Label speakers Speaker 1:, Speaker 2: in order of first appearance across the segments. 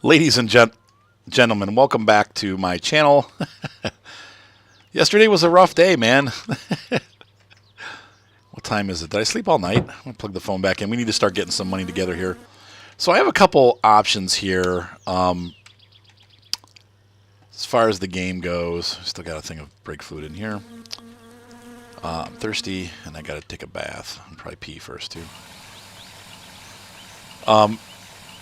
Speaker 1: Ladies and gentlemen, welcome back to my channel. Yesterday was a rough day, man. What time is it? Did I sleep all night? I'm going to plug the phone back in. We need to start getting some money together here. So I have a couple options here as far as the game goes. Still got a thing of brake fluid in here. I'm thirsty, and I got to take a bath. I'll probably pee first, too.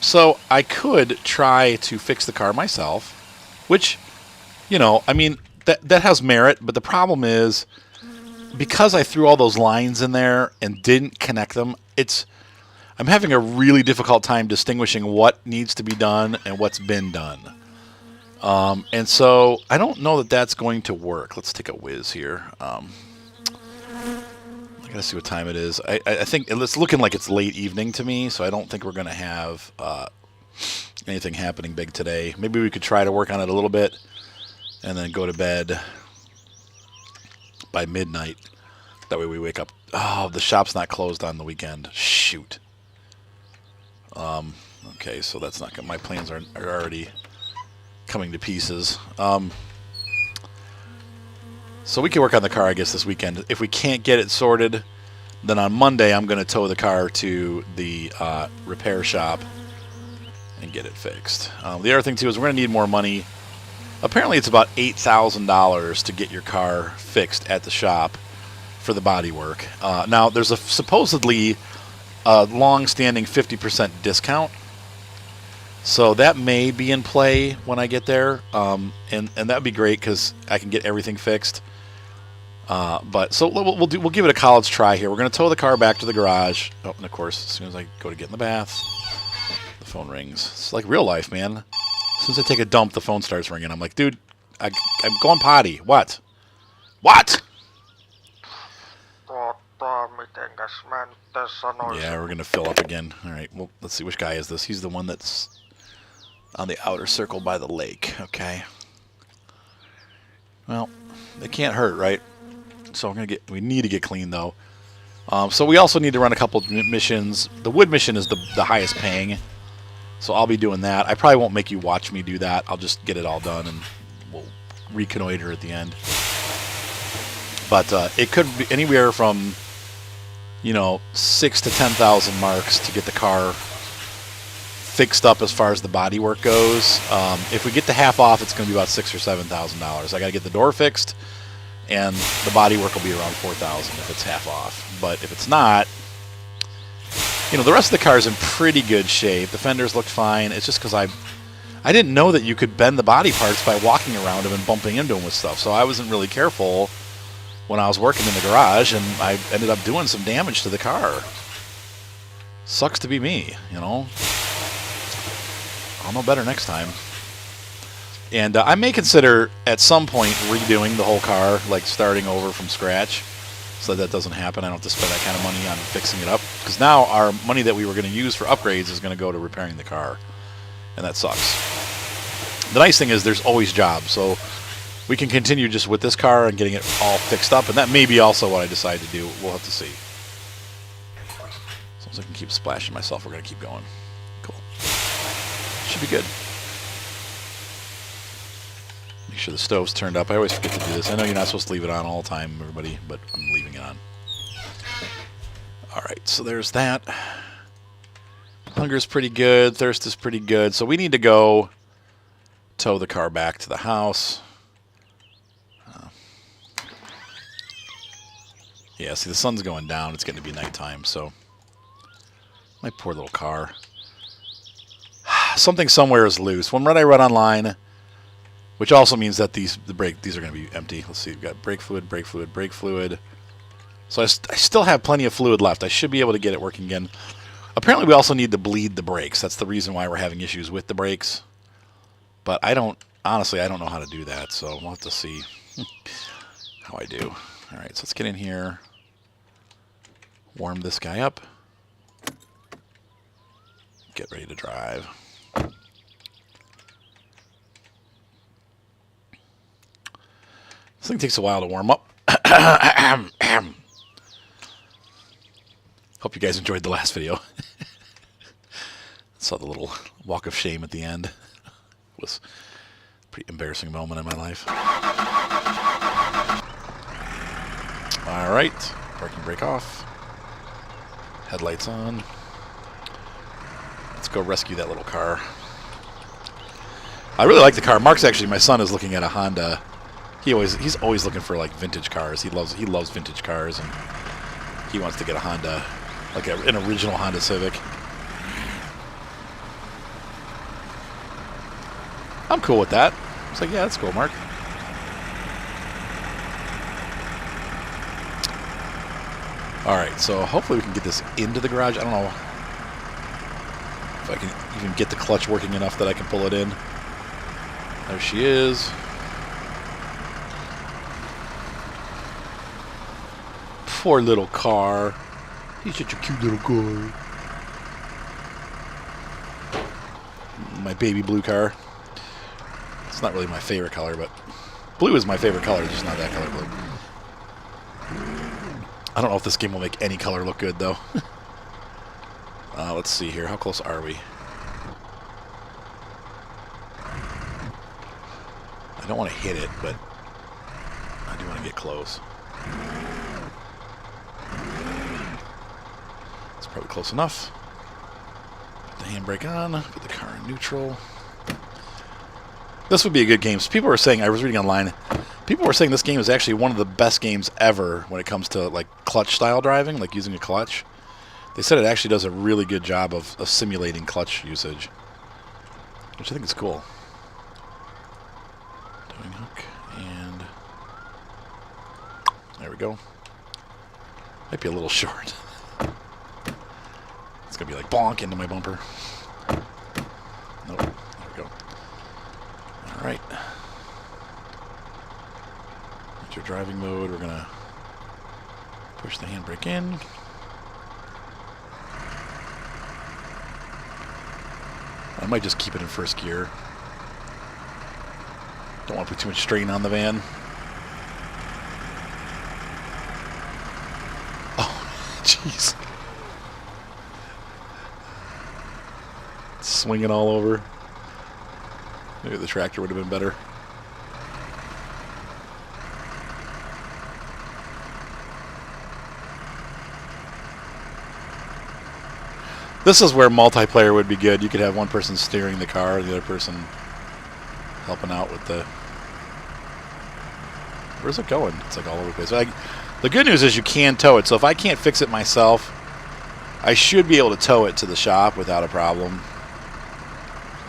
Speaker 1: So I could try to fix the car myself, which, I mean, that has merit, but the problem is, because I threw all those lines in there and didn't connect them, I'm having a really difficult time distinguishing what needs to be done and what's been done. And so I don't know that that's going to work. Let's take a whiz here. I gotta see what time it is. I think it's looking like it's late evening to me, so I don't think we're gonna have anything happening big today. Maybe we could try to work on it a little bit and then go to bed by midnight. That way we wake up. Oh, the shop's not closed on the weekend. Shoot. Okay, so that's not gonna, my plans are already coming to pieces. So we can work on the car, I guess, this weekend. If we can't get it sorted, then on Monday I'm going to tow the car to the repair shop and get it fixed. The other thing, too, is we're going to need more money. Apparently it's about $8,000 to get your car fixed at the shop for the body work. Now, there's supposedly a long-standing 50% discount. So that may be in play when I get there, and that would be great because I can get everything fixed. But so we'll give it a college try here. We're going to tow the car back to the garage. Oh, and of course, as soon as I go to get in the bath, the phone rings. It's like real life, man. As soon as I take a dump, the phone starts ringing. I'm like, dude, I'm going potty. What? What? Yeah, we're going to fill up again. All right, well, let's see. Which guy is this? He's the one that's on the outer circle by the lake. Okay. Well, they can't hurt, right? So we need to get clean, though. So we also need to run a couple missions. The wood mission is the highest paying, so I'll be doing that. I probably won't make you watch me do that. I'll just get it all done, and we'll reconnoiter at the end. But it could be anywhere from, 6,000 to 10,000 marks to get the car fixed up as far as the body work goes. If we get the half off, it's going to be about $6,000 or $7,000. I got to get the door fixed, and the body work will be around $4,000 if it's half off. But if it's not, the rest of the car is in pretty good shape. The fenders look fine. It's just because I didn't know that you could bend the body parts by walking around them and bumping into them with stuff. So I wasn't really careful when I was working in the garage, and I ended up doing some damage to the car. Sucks to be me, I'll know better next time. And I may consider at some point redoing the whole car, like starting over from scratch, so that doesn't happen. I don't have to spend that kind of money on fixing it up, because now our money that we were going to use for upgrades is going to go to repairing the car, and that sucks. The nice thing is there's always jobs, so we can continue just with this car and getting it all fixed up, and that may be also what I decide to do. We'll have to see. As long as I can keep splashing myself, we're going to keep going. Cool. Should be good. Make sure the stove's turned up. I always forget to do this. I know you're not supposed to leave it on all the time, everybody, but I'm leaving it on. Alright, so there's that. Hunger's pretty good. Thirst is pretty good. So we need to go tow the car back to the house. Yeah, see, the sun's going down. It's getting to be nighttime, so... My poor little car. Something somewhere is loose. When I read online, which also means that these are going to be empty. Let's see, we've got brake fluid, brake fluid, brake fluid. So I still have plenty of fluid left. I should be able to get it working again. Apparently we also need to bleed the brakes. That's the reason why we're having issues with the brakes. But honestly, I don't know how to do that, so we'll have to see how I do. Alright, so let's get in here. Warm this guy up. Get ready to drive. This thing takes a while to warm up. Hope you guys enjoyed the last video. Saw the little walk of shame at the end. It was a pretty embarrassing moment in my life. All right, parking brake off. Headlights on. Let's go rescue that little car. I really like the car. Mark's actually, my son is looking at a Honda. He's always looking for like vintage cars. He loves vintage cars, and he wants to get a Honda, like an original Honda Civic. I'm cool with that. It's like, yeah, that's cool, Mark. All right, so hopefully we can get this into the garage. I don't know if I can even get the clutch working enough that I can pull it in. There she is. Poor little car. He's such a cute little car. My baby blue car. It's not really my favorite color, but blue is my favorite color, just not that color blue. I don't know if this game will make any color look good, though. Let's see here. How close are we? I don't want to hit it, but I do want to get close. It's probably close enough. Put the handbrake on. Put the car in neutral. This would be a good game. So people were saying, I was reading online, people were saying this game is actually one of the best games ever when it comes to like clutch style driving, like using a clutch. They said it actually does a really good job of simulating clutch usage, which I think is cool. Towing hook, and there we go. Might be a little short. It's going to be like bonk into my bumper. Nope, there we go. All right. Enter driving mode. We're going to push the handbrake in. I might just keep it in first gear. Don't want to put too much strain on the van. Oh, jeez. Swinging all over. Maybe the tractor would have been better. This is where multiplayer would be good. You could have one person steering the car, the other person helping out with the... Where's it going? It's like all over the place. The good news is you can tow it. So if I can't fix it myself, I should be able to tow it to the shop without a problem.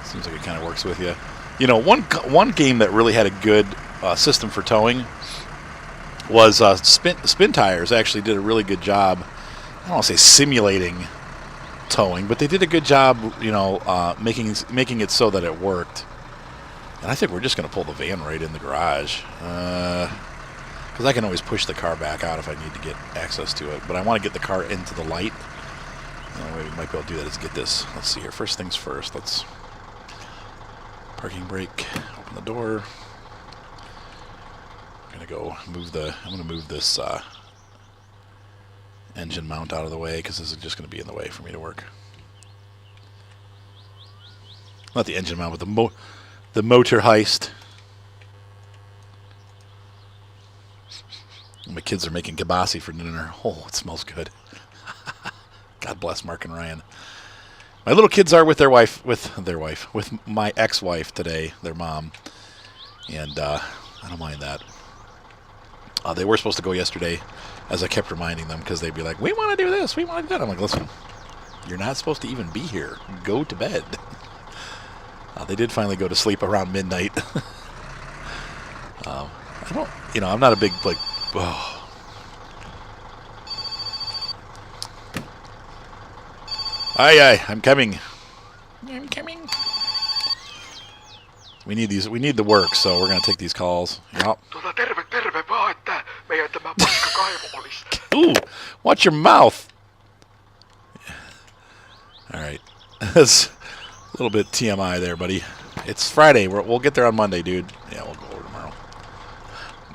Speaker 1: Seems like it kind of works with you. You know, one game that really had a good system for towing was Spin Tires. Actually did a really good job. I don't want to say simulating towing, but they did a good job, you know, making it so that it worked. And I think we're just going to pull the van right in the garage, because I can always push the car back out if I need to get access to it. But I want to get the car into the light. The only way we might be able to do that is get this. Let's see here. First things first. Let's parking brake. Open the door. I'm going to go move the. I'm going to move this engine mount out of the way, because this is just going to be in the way for me to work. Not the engine mount, but the motor heist. My kids are making kibasi for dinner. Oh, it smells good. God bless Mark and Ryan. My little kids are with with my ex-wife today, their mom, and I don't mind that. They were supposed to go yesterday, as I kept reminding them, because they'd be like, we want to do this, we want to do that. I'm like, listen, you're not supposed to even be here. Go to bed. They did finally go to sleep around midnight. I don't, you know, I'm not a big, like, oh. Aye, I'm coming. I'm coming. We need these. We need the work, so we're gonna take these calls. Yep. Ooh, watch your mouth. All right, that's a little bit TMI there, buddy. It's Friday. We'll get there on Monday, dude. Yeah, we'll go over tomorrow.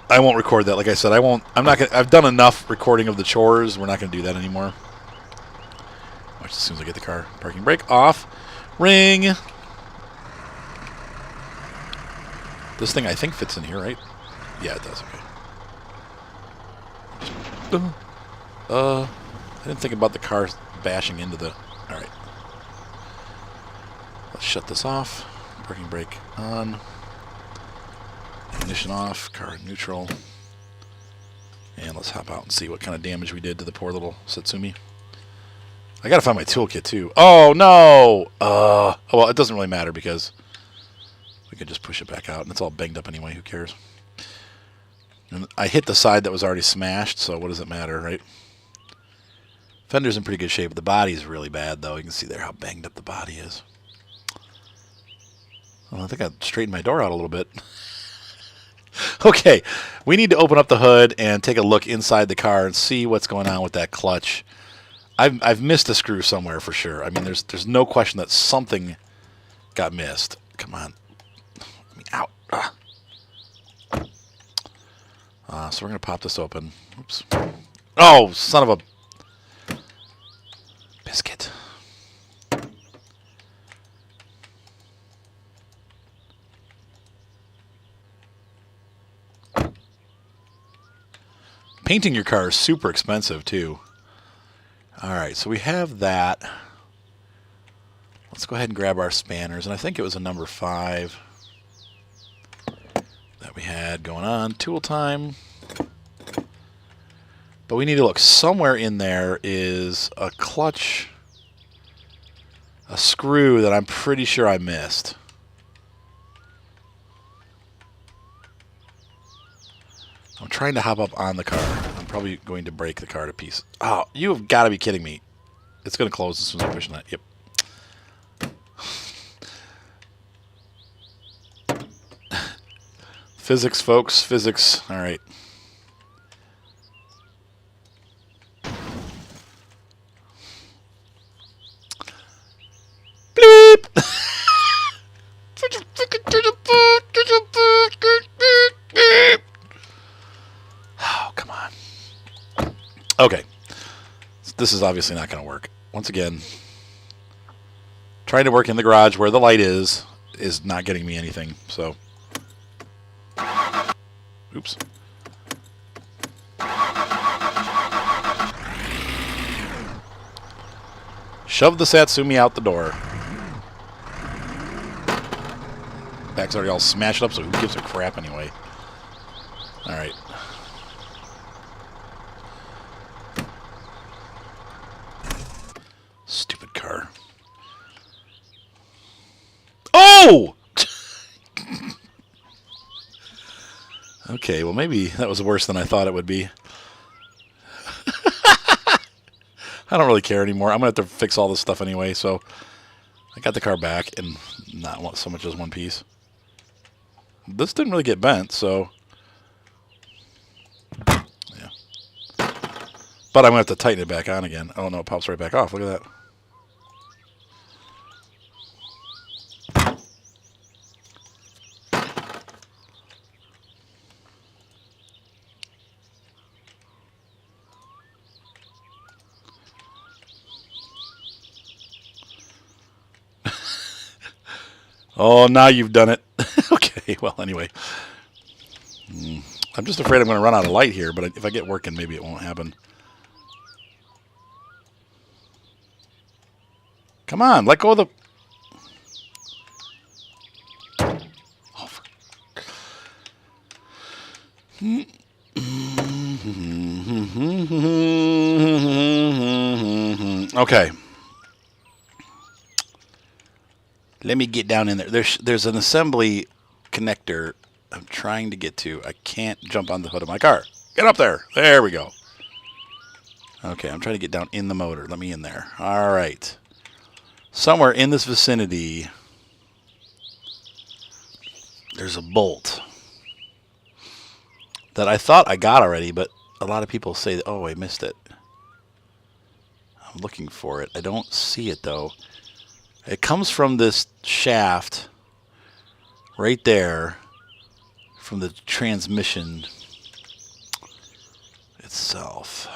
Speaker 1: I won't record that. Like I said, I won't. I'm not gonna. I've done enough recording of the chores. We're not gonna do that anymore. Watch as soon as I get the car parking brake off. Ring! This thing I think fits in here, right? Yeah, it does, okay. I didn't think about the car bashing into the... Alright. Let's shut this off. Parking brake on. Ignition off. Car neutral. And let's hop out and see what kind of damage we did to the poor little Satsuma. I gotta find my toolkit too. Oh no! Well, it doesn't really matter because we could just push it back out, and it's all banged up anyway. Who cares? And I hit the side that was already smashed, so what does it matter, right? Fender's in pretty good shape. The body's really bad, though. You can see there how banged up the body is. Well, I think I straightened my door out a little bit. Okay, we need to open up the hood and take a look inside the car and see what's going on with that clutch. I've missed a screw somewhere for sure. I mean, there's no question that something got missed. Come on. Let me out. So we're going to pop this open. Oops. Oh, son of a biscuit. Painting your car is super expensive, too. Alright, so we have that. Let's go ahead and grab our spanners. And I think it was a number 5 that we had going on. Tool time. But we need to look. Somewhere in there is a clutch, a screw that I'm pretty sure I missed. I'm trying to hop up on the car. I'm probably going to break the car to pieces. Oh, you have got to be kidding me. It's going to close as soon as I push that. Yep. Physics, folks. Physics. All right. Bleep! Oh, come on. Okay. This is obviously not going to work. Once again, trying to work in the garage where the light is not getting me anything. So, oops. Shove the Satsuma out the door. Back's already all smashed up, so who gives a crap anyway? Alright. Stupid car. Oh! Okay, well maybe that was worse than I thought it would be. I don't really care anymore. I'm going to have to fix all this stuff anyway, so I got the car back and not so much as one piece. This didn't really get bent, so yeah. But I'm going to have to tighten it back on again. Oh no, it pops right back off. Look at that. Oh, now you've done it. Okay, well, anyway. I'm just afraid I'm going to run out of light here, but if I get working, maybe it won't happen. Come on, let go of the... Oh, okay. Let me get down in there. There's an assembly connector I'm trying to get to. I can't jump on the hood of my car. Get up there. There we go. Okay, I'm trying to get down in the motor. Let me in there. All right. Somewhere in this vicinity, there's a bolt that I thought I got already, but a lot of people say, oh, I missed it. I'm looking for it. I don't see it, though. It comes from this shaft right there from the transmission itself.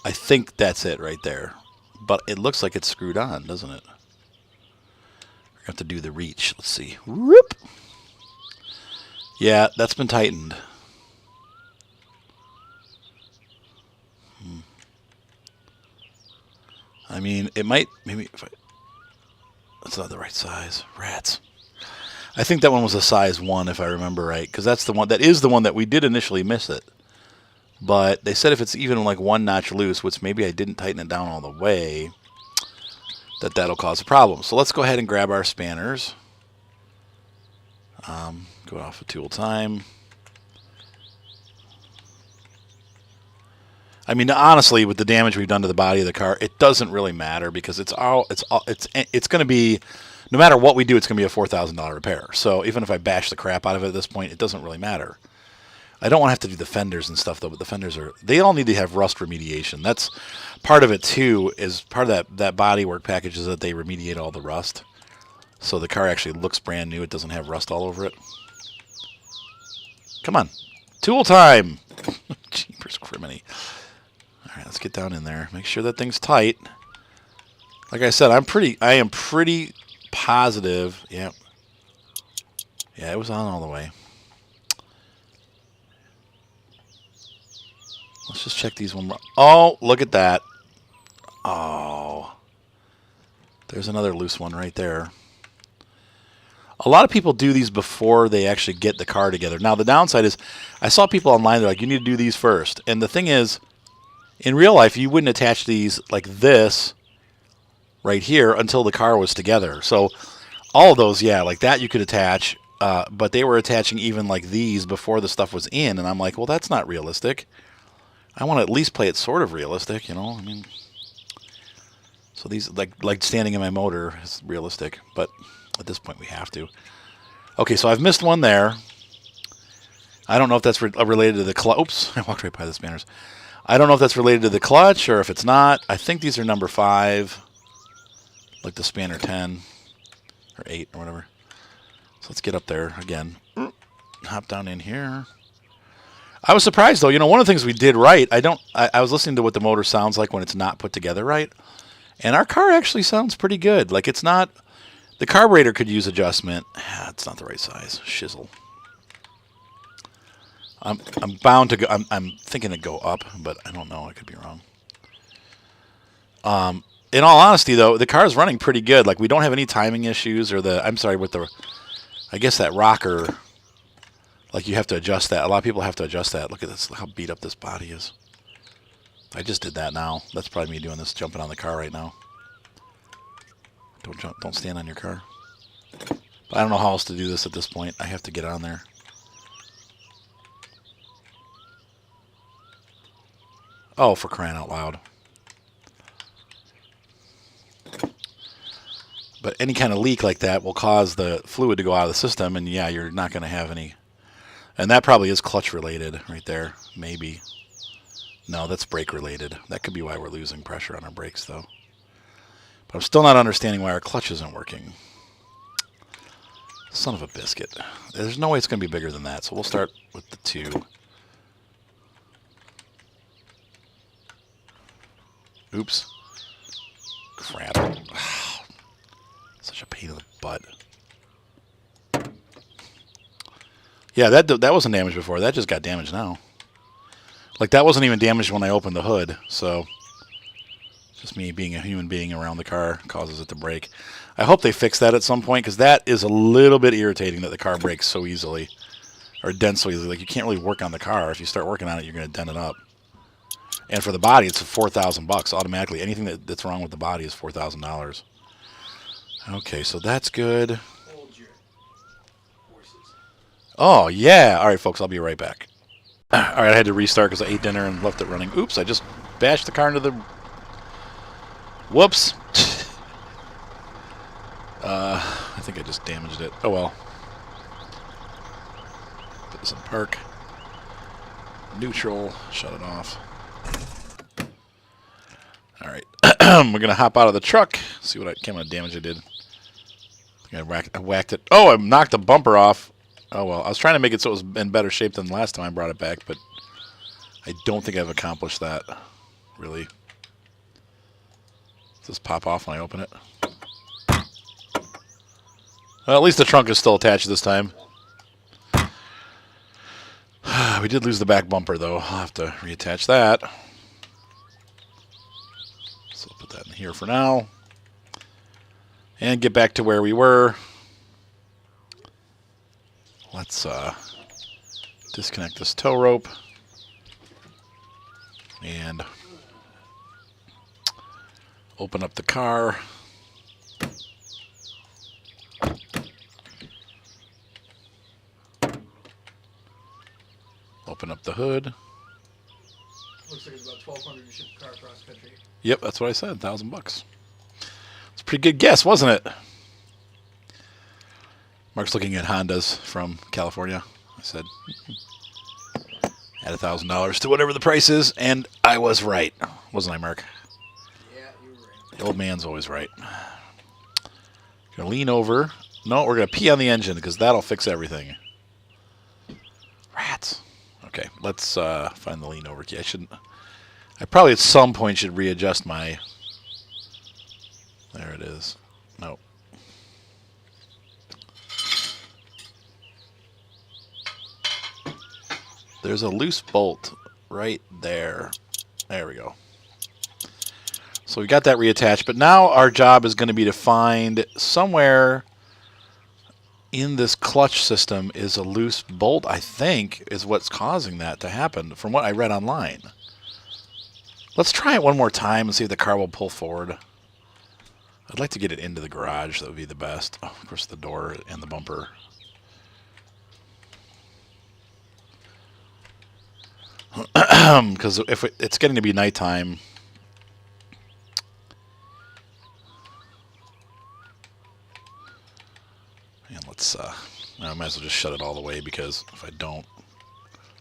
Speaker 1: I think that's it right there. But it looks like it's screwed on, doesn't it? We're going to have to do the reach. Let's see. Whoop! Yeah, that's been tightened. I mean, it might... Maybe if I... That's not the right size. Rats. I think that one was a size 1, if I remember right. Because that's the one... That is the one that we did initially miss it. But they said if it's even like 1 notch loose, which maybe I didn't tighten it down all the way, that'll cause a problem. So let's go ahead and grab our spanners. Go off of tool time. I mean, honestly, with the damage we've done to the body of the car, it doesn't really matter because it's going to be, no matter what we do, it's going to be a $4,000 repair. So even if I bash the crap out of it at this point, it doesn't really matter. I don't want to have to do the fenders and stuff, though, but the fenders they all need to have rust remediation. That's part of it, too, is part of that bodywork package is that they remediate all the rust. So the car actually looks brand new. It doesn't have rust all over it. Come on. Tool time! Jeepers criminy. All right, let's get down in there. Make sure that thing's tight. Like I said, I am pretty positive. Yeah. Yeah, it was on all the way. Let's just check these one more. Oh, look at that. Oh. There's another loose one right there. A lot of people do these before they actually get the car together. Now, the downside is I saw people online, they're like, you need to do these first. And the thing is, in real life, you wouldn't attach these like this right here until the car was together. So all of those, yeah, like that you could attach. But they were attaching even like these before the stuff was in. And I'm like, well, that's not realistic. I want to at least play it sort of realistic, you know. I mean, so these like standing in my motor is realistic, but at this point we have to. Okay, so I've missed one there. I don't know if that's related to the clutch. Oops, I walked right by the spanners. I don't know if that's related to the clutch or if it's not. I think these are number 5, like the spanner 10 or 8 or whatever. So let's get up there again. Hop down in here. I was surprised, though. You know, one of the things we did right, I was listening to what the motor sounds like when it's not put together right, and our car actually sounds pretty good. Like, it's not, the carburetor could use adjustment. It's not the right size. Shizzle. I'm bound to go, I'm thinking to go up, but I don't know. I could be wrong. In all honesty, though, the car is running pretty good. Like, we don't have any timing issues or with the, I guess that rocker. Like, you have to adjust that. A lot of people have to adjust that. Look at this. Look how beat up this body is. I just did that now. That's probably me doing this, jumping on the car right now. Don't jump. Don't stand on your car. But I don't know how else to do this at this point. I have to get on there. Oh, for crying out loud. But any kind of leak like that will cause the fluid to go out of the system, and yeah, you're not going to have any. And that probably is clutch related right there. Maybe. No, that's brake related. That could be why we're losing pressure on our brakes, though. But I'm still not understanding why our clutch isn't working. Son of a biscuit. There's no way it's going to be bigger than that, so we'll start with the 2. Oops. Crap. Such a pain in the butt. Yeah, that wasn't damaged before. That just got damaged now. Like, that wasn't even damaged when I opened the hood, so just me being a human being around the car causes it to break. I hope they fix that at some point, because that is a little bit irritating that the car breaks so easily, or dents so easily. Like, you can't really work on the car. If you start working on it, you're going to dent it up. And for the body, it's $4,000 automatically. Anything that's wrong with the body is $4,000. Okay, so that's good. Oh, yeah. All right, folks, I'll be right back. All right, I had to restart because I ate dinner and left it running. Oops, I just bashed the car into the... Whoops. I think I just damaged it. Oh, well. Put this in park. Neutral. Shut it off. All right. We're going to hop out of the truck. See what kind of damage I did. I whacked it. Oh, I knocked the bumper off. Oh, well. I was trying to make it so it was in better shape than the last time I brought it back, but I don't think I've accomplished that. Really? Does this pop off when I open it? Well, at least the trunk is still attached this time. We did lose the back bumper, though. I'll have to reattach that. So I'll put that in here for now. And get back to where we were. Let's disconnect this tow rope. And open up the car. Open up the hood.
Speaker 2: Looks like it's about $1,200 to ship the car across country.
Speaker 1: Yep, that's what I said. $1,000. It's a pretty good guess, wasn't it? Mark's looking at Hondas from California. I said, add $1,000 to whatever the price is, and I was right, wasn't I, Mark?
Speaker 2: Yeah, you were right.
Speaker 1: The old man's always right. Gonna lean over. No, we're gonna pee on the engine because that'll fix everything. Rats. Okay, let's find the lean over key. I probably at some point should readjust my. There it is. Nope. There's a loose bolt right there. There we go. So we got that reattached, but now our job is going to be to find somewhere in this clutch system is a loose bolt, I think, is what's causing that to happen, from what I read online. Let's try it one more time and see if the car will pull forward. I'd like to get it into the garage. That would be the best. Oh, of course, the door and the bumper. Because if it's getting to be nighttime. And let's, I might as well just shut it all the way, because if I don't,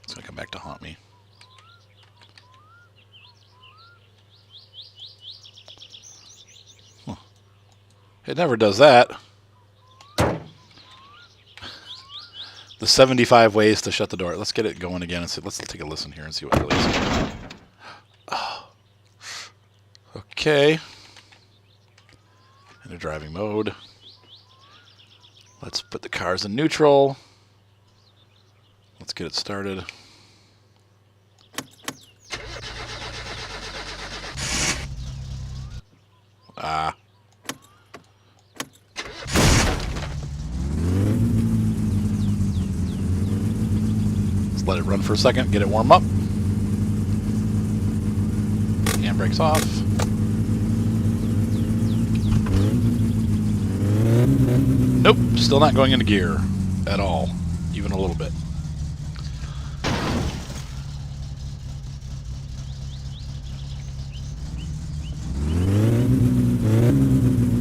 Speaker 1: it's going to come back to haunt me. Huh. It never does that. The 75 ways to shut the door. Let's get it going again and see. Let's take a listen here and see what it really is. Oh. Okay. Into driving mode. Let's put the cars in neutral. Let's get it started. Ah. Let's let it run for a second, get it warm up. Handbrake's off. Nope, still not going into gear at all, even a little bit.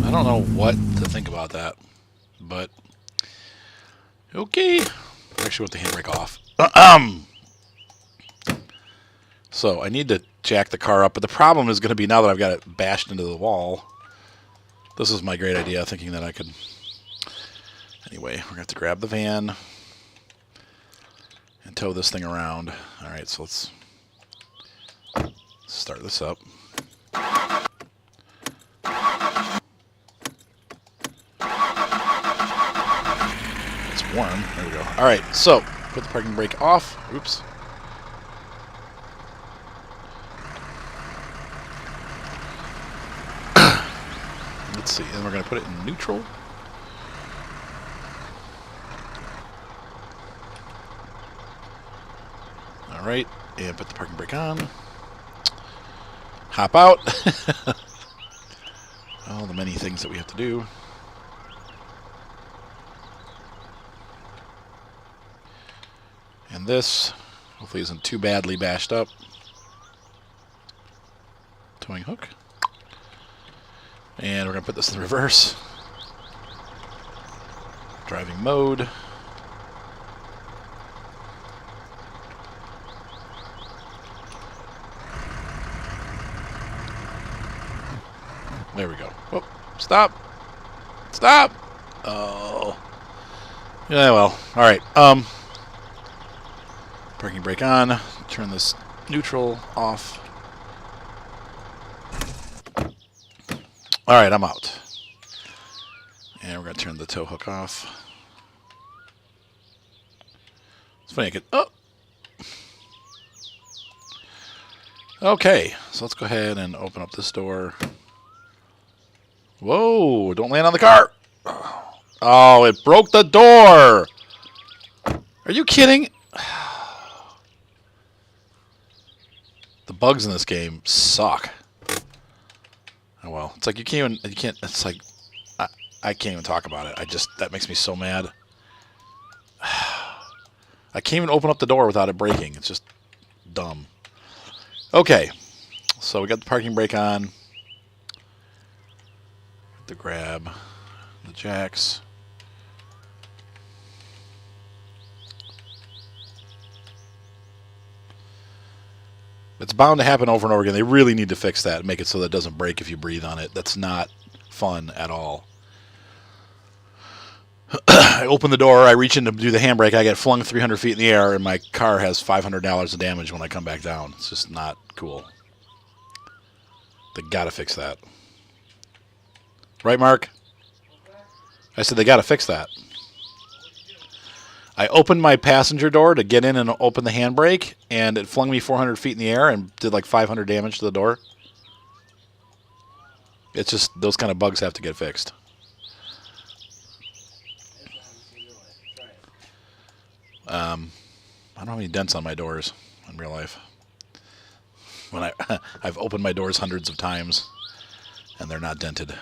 Speaker 1: I don't know what to think about that, but okay. Actually, with the handbrake off. So I need to jack the car up, but the problem is going to be now that I've got it bashed into the wall. This is my great idea, thinking that I could. Anyway, we're going to have to grab the van and tow this thing around. All right, so let's start this up. It's warm. There we go. All right, so put the parking brake off. Oops. Let's see, and we're going to put it in neutral. All right, and put the parking brake on. Hop out. All the many things that we have to do. And this, hopefully, isn't too badly bashed up. Towing hook. And we're going to put this in reverse. Driving mode. There we go. Whoop. Stop. Stop. Oh. Yeah, well. All right. Parking brake on. Turn this neutral off. All right, I'm out. And we're going to turn the tow hook off. It's funny, I could... Oh! Okay, so let's go ahead and open up this door. Whoa, don't land on the car! Oh, it broke the door! Are you kidding? The bugs in this game suck. Oh well, it's like you can't even, it's like, I can't even talk about it. That makes me so mad. I can't even open up the door without it breaking. It's just dumb. Okay, so we got the parking brake on. The grab, the jacks. It's bound to happen over and over again. They really need to fix that and make it so that it doesn't break if you breathe on it. That's not fun at all. I open the door, I reach in to do the handbrake, I get flung 300 feet in the air, and my car has $500 of damage when I come back down. It's just not cool. They gotta fix that. Right, Mark? I said they gotta fix that. I opened my passenger door to get in and open the handbrake, and it flung me 400 feet in the air and did like 500 damage to the door. It's just, those kind of bugs have to get fixed. I don't have any dents on my doors in real life. When I've opened my doors hundreds of times, and they're not dented.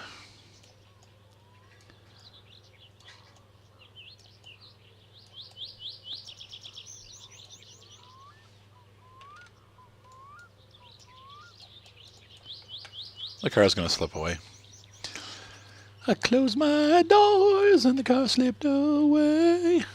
Speaker 1: The car's going to slip away. I closed my doors and the car slipped away.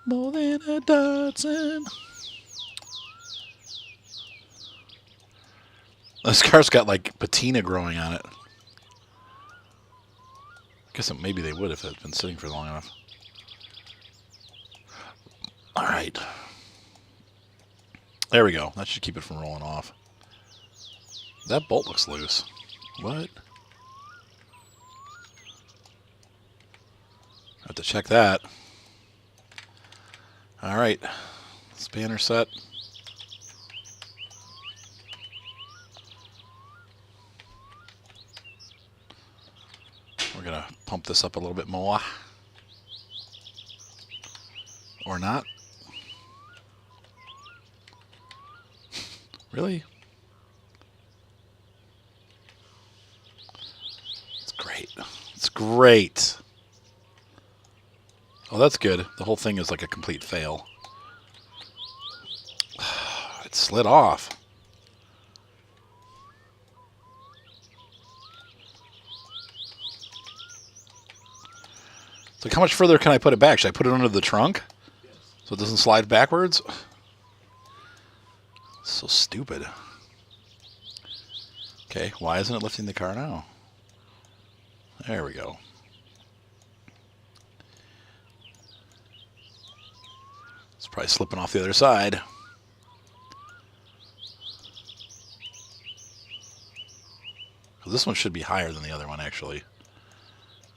Speaker 1: More than a dozen. This car's got like patina growing on it. I guess maybe they would if it had been sitting for long enough. Alright. There we go. That should keep it from rolling off. That bolt looks loose. What? I have to check that. Alright. Spanner set. We're going to pump this up a little bit more. Or not. Really? It's great. It's great. Oh, that's good. The whole thing is like a complete fail. It slid off. So how much further can I put it back? Should I put it under the trunk?
Speaker 2: Yes.
Speaker 1: So it doesn't slide backwards? So stupid. Okay, why isn't it lifting the car now? There we go. It's probably slipping off the other side. This one should be higher than the other one, actually.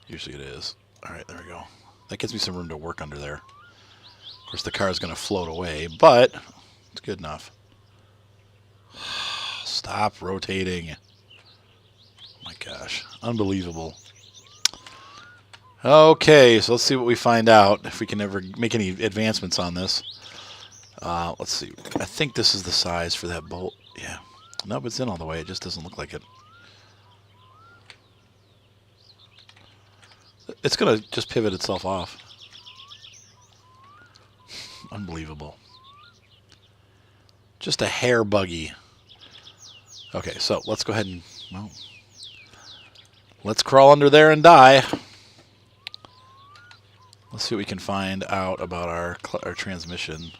Speaker 1: Usually it is. Alright, there we go. That gives me some room to work under there. Of course, the car is going to float away, but it's good enough. Stop rotating. Oh my gosh. Unbelievable. Okay, so let's see what we find out. If we can ever make any advancements on this. Let's see. I think this is the size for that bolt. Yeah. Nope, it's in all the way. It just doesn't look like it. It's going to just pivot itself off. Unbelievable. Just a hair buggy. Okay, so let's go ahead and, well, let's crawl under there and die. Let's see what we can find out about our transmission.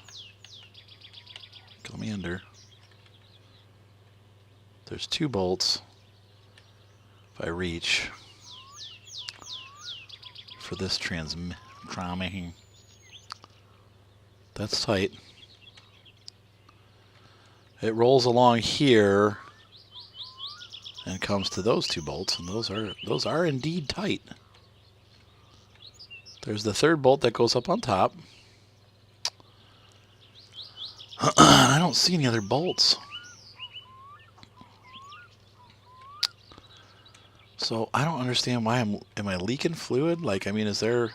Speaker 1: Let me under. There's 2 bolts. If I reach for this Trying. That's tight. It rolls along here and comes to those two bolts, and those are indeed tight. There's the third bolt that goes up on top. I don't see any other bolts. So I don't understand why am I leaking fluid? Like, I mean, is there...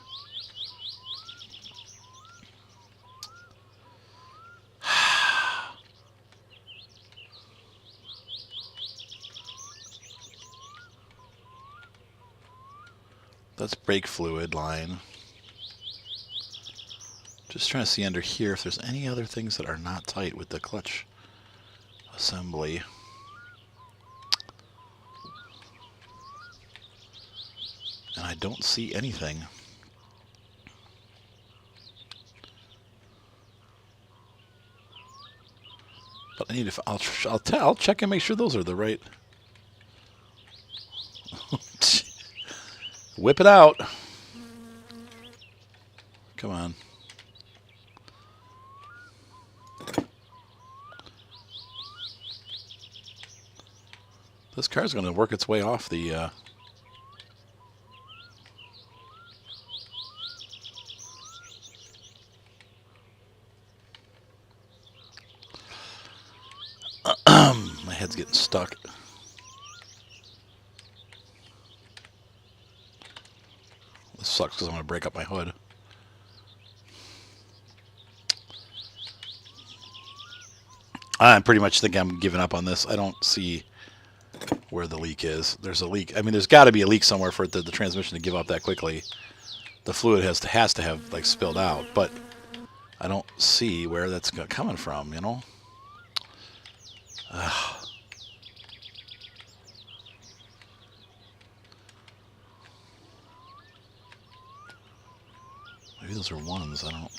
Speaker 1: That's brake fluid line. Just trying to see under here if there's any other things that are not tight with the clutch assembly. And I don't see anything. But I need to. I'll check and make sure those are the right. Whip it out. Come on. This car's going to work its way off the... My head's getting stuck. This sucks because I'm going to break up my hood. I pretty much think I'm giving up on this. I don't see where the leak is. There's a leak. I mean, there's got to be a leak somewhere for the transmission to give up that quickly. The fluid has to have like spilled out, but I don't see where that's coming from, you know? Maybe those are ones. I don't...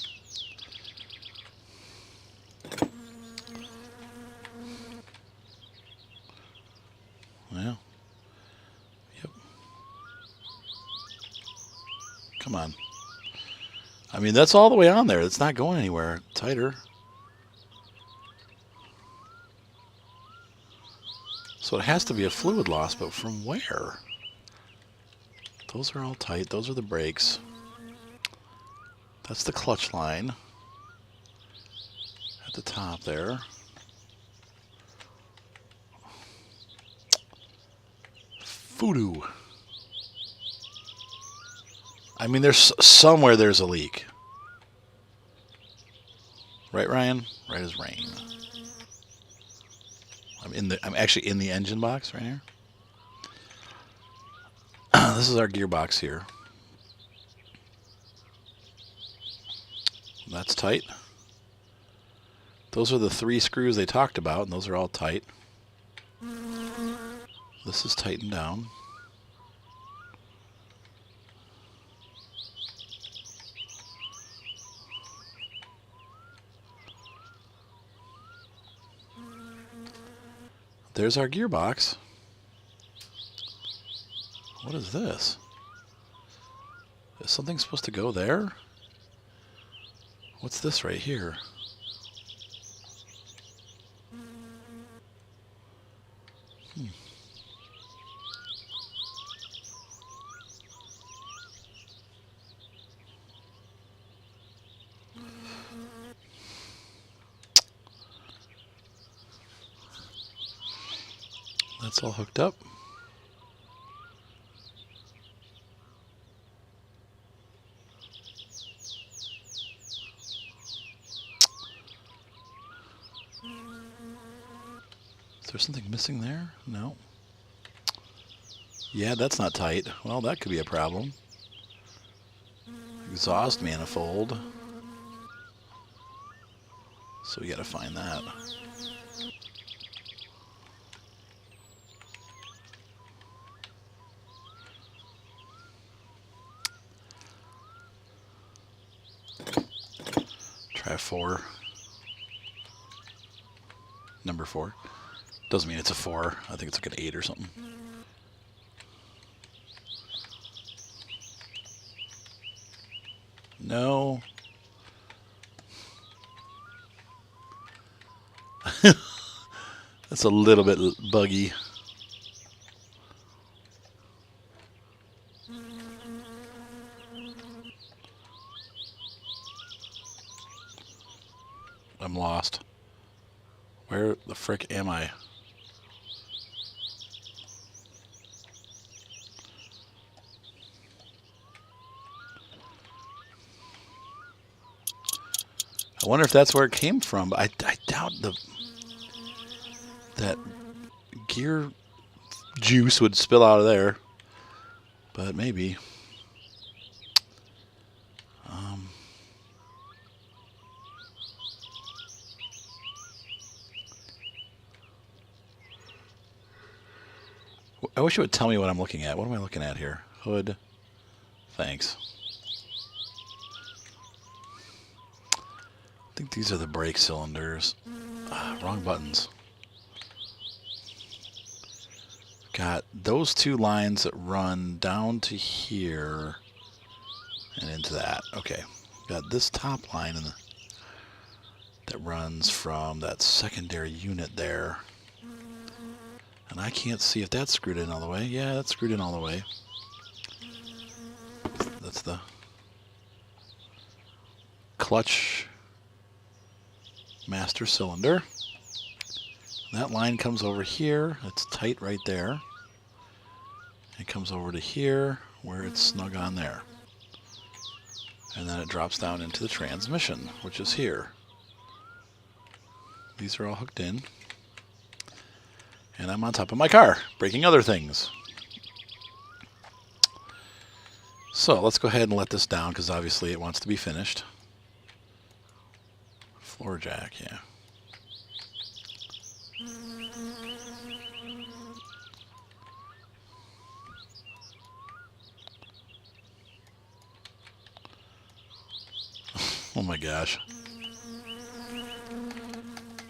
Speaker 1: Well, yep. Come on. I mean, that's all the way on there. It's not going anywhere tighter. So it has to be a fluid loss, but from where? Those are all tight. Those are the brakes. That's the clutch line at the top there. Voodoo. I mean, there's somewhere there's a leak. Right, Ryan? Right as rain. I'm actually in the engine box right here. This is our gearbox here. That's tight. Those are the 3 screws they talked about, and those are all tight. This is tightened down. There's our gearbox. What is this? Is something supposed to go there? What's this right here? That's all hooked up. Is there something missing there? No. Yeah, that's not tight. Well, that could be a problem. Exhaust manifold. So we gotta find that. Try 4. Number 4. Doesn't mean it's a 4. I think it's like an 8 or something. No. That's a little bit buggy. I'm lost. Where the frick am I? I wonder if that's where it came from. But I doubt that gear juice would spill out of there. But maybe. I wish it would tell me what I'm looking at. What am I looking at here? Hood. Thanks. I think these are the brake cylinders. Wrong buttons. Got those two lines that run down to here and into that. Okay. Got this top line that runs from that secondary unit there. And I can't see if that's screwed in all the way. Yeah, that's screwed in all the way. That's the clutch master cylinder. That line comes over here. It's tight right there. It comes over to here where it's snug on there. And then it drops down into the transmission, which is here. These are all hooked in. And I'm on top of my car, breaking other things. So let's go ahead and let this down, because obviously it wants to be finished. Floor jack, yeah. Oh my gosh.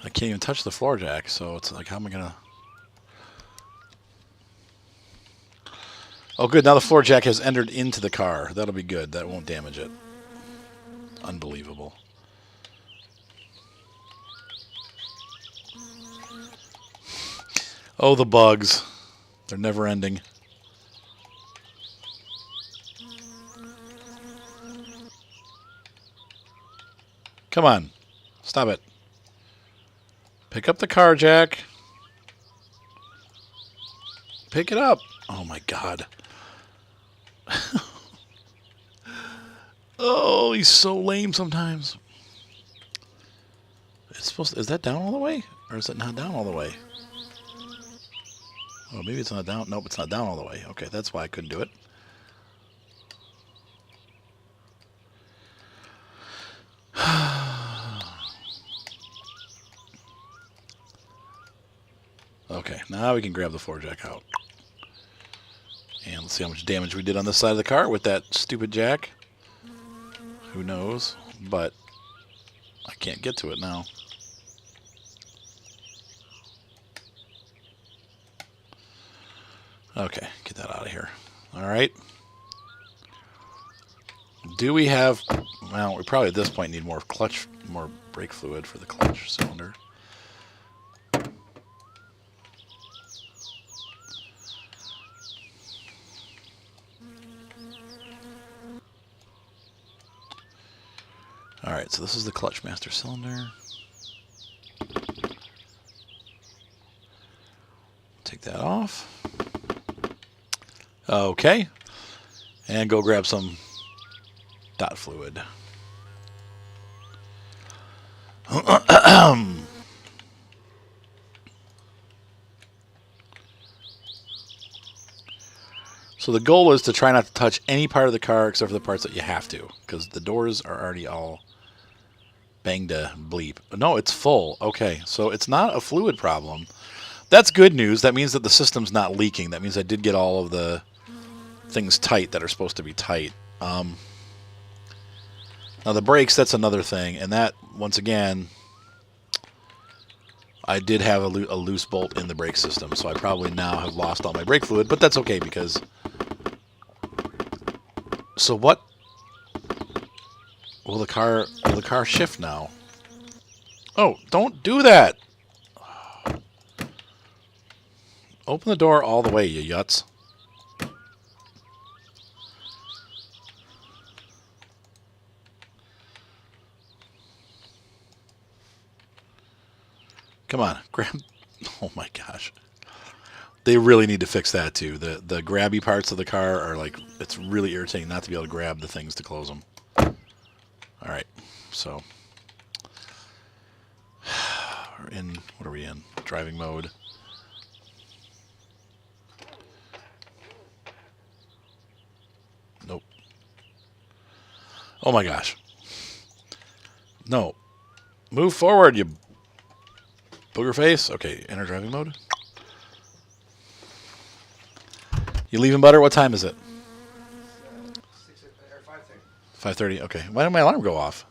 Speaker 1: I can't even touch the floor jack, so it's like, how am I going to... Oh, good. Now the floor jack has entered into the car. That'll be good. That won't damage it. Unbelievable. Oh, the bugs. They're never ending. Come on. Stop it. Pick up the car jack. Pick it up. Oh, my God. Oh, he's so lame sometimes. It's supposed to, is that down all the way? Or is it not down all the way? Oh, maybe it's not down. Nope, it's not down all the way. Okay, that's why I couldn't do it. Okay, now we can grab the floor jack out. And let's see how much damage we did on this side of the car with that stupid jack. Who knows? But I can't get to it now. Okay, get that out of here. All right. Do we have... Well, we probably at this point need more brake fluid for the clutch cylinder. All right, so this is the clutch master cylinder. Take that off. Okay. And go grab some dot fluid. So the goal is to try not to touch any part of the car except for the parts that you have to, because the doors are already all banged to bleep. No, it's full. Okay, so it's not a fluid problem. That's good news. That means that the system's not leaking. That means I did get all of the things tight that are supposed to be tight. Now the brakes, that's another thing. And that, once again, I did have a loose bolt in the brake system. So I probably now have lost all my brake fluid. But that's okay because... So what Will the car shift now? Oh, don't do that! Open the door all the way, you yuts. Come on, grab... Oh my gosh. They really need to fix that too. The grabby parts of the car are like, it's really irritating not to be able to grab the things to close them. Alright, so... We're in... What are we in? Driving mode. Nope. Oh my gosh. No. Move forward, you booger face. Okay, enter driving mode. You leaving, Butter? What time is it? 5:30. Okay. Why did my alarm go off?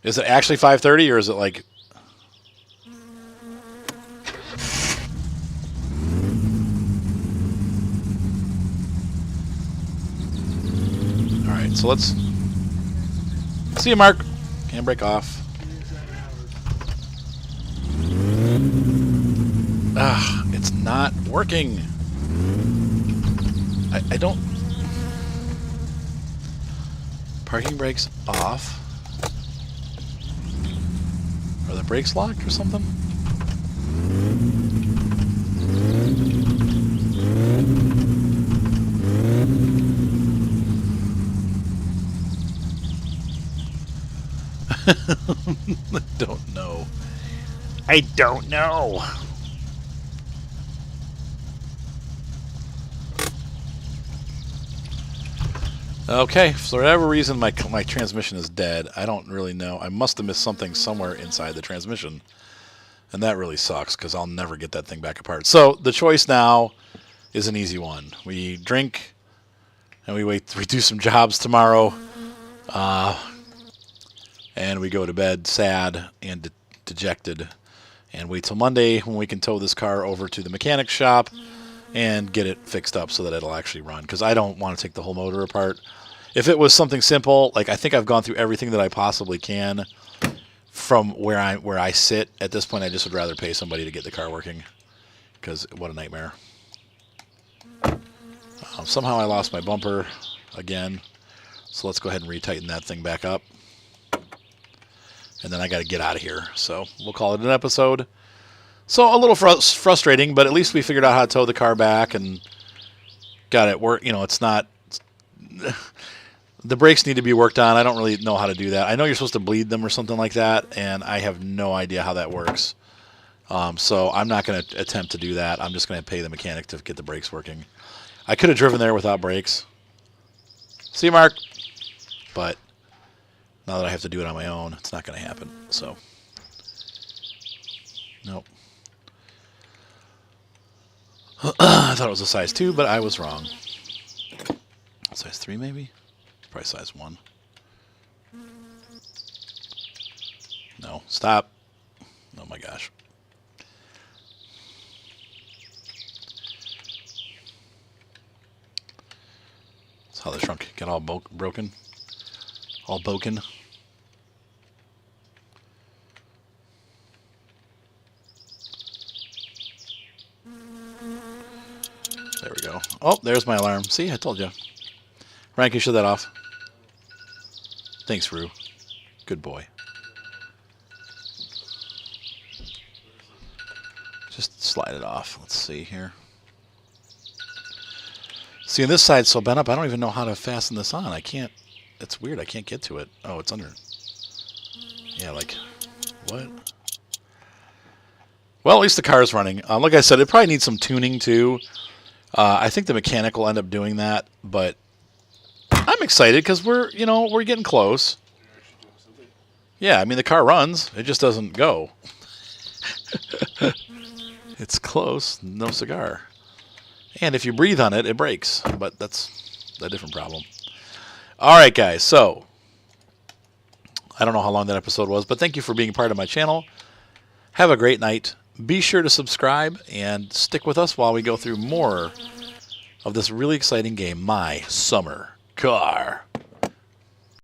Speaker 1: Is it actually 5:30 or is it like... Alright, so let's... See you, Mark. Handbrake off. Ah, it's not working. I don't... Parking brakes off. Are the brakes locked or something? I don't know. I don't know. Okay, for whatever reason, my transmission is dead. I don't really know. I must have missed something somewhere inside the transmission. And that really sucks, because I'll never get that thing back apart. So, the choice now is an easy one. We drink, and we wait. We do some jobs tomorrow. And we go to bed sad and dejected. And wait till Monday when we can tow this car over to the mechanic shop and get it fixed up so that it'll actually run. Because I don't want to take the whole motor apart. If it was something simple, like I think I've gone through everything that I possibly can from where I sit. At this point, I just would rather pay somebody to get the car working. Because what a nightmare. Somehow I lost my bumper again. So let's go ahead and retighten that thing back up. And then I got to get out of here. So we'll call it an episode. So a little frustrating, but at least we figured out how to tow the car back and got it work. You know, it's not... The brakes need to be worked on. I don't really know how to do that. I know you're supposed to bleed them or something like that, and I have no idea how that works. So I'm not going to attempt to do that. I'm just going to pay the mechanic to get the brakes working. I could have driven there without brakes. See you, Mark. But now that I have to do it on my own, it's not going to happen. So, nope. I thought it was a size 2, but I was wrong. Size 3, maybe? Probably size 1. No, stop. Oh my gosh. That's how the trunk got all broken. All broken. There we go. Oh, there's my alarm. See, I told you. Frank, you shut that off. Thanks, Rue. Good boy. Just slide it off. Let's see here. See, on this side's so bent up, I don't even know how to fasten this on. I can't. It's weird. I can't get to it. Oh, it's under. Yeah, like, what? Well, at least the car's running. Like I said, it probably needs some tuning, too. I think the mechanic will end up doing that, but I'm excited because we're getting close. Yeah, I mean, the car runs. It just doesn't go. It's close. No cigar. And if you breathe on it, it breaks. But that's a different problem. All right, guys. So, I don't know how long that episode was, but thank you for being part of my channel. Have a great night. Be sure to subscribe and stick with us while we go through more of this really exciting game, My Summer Car.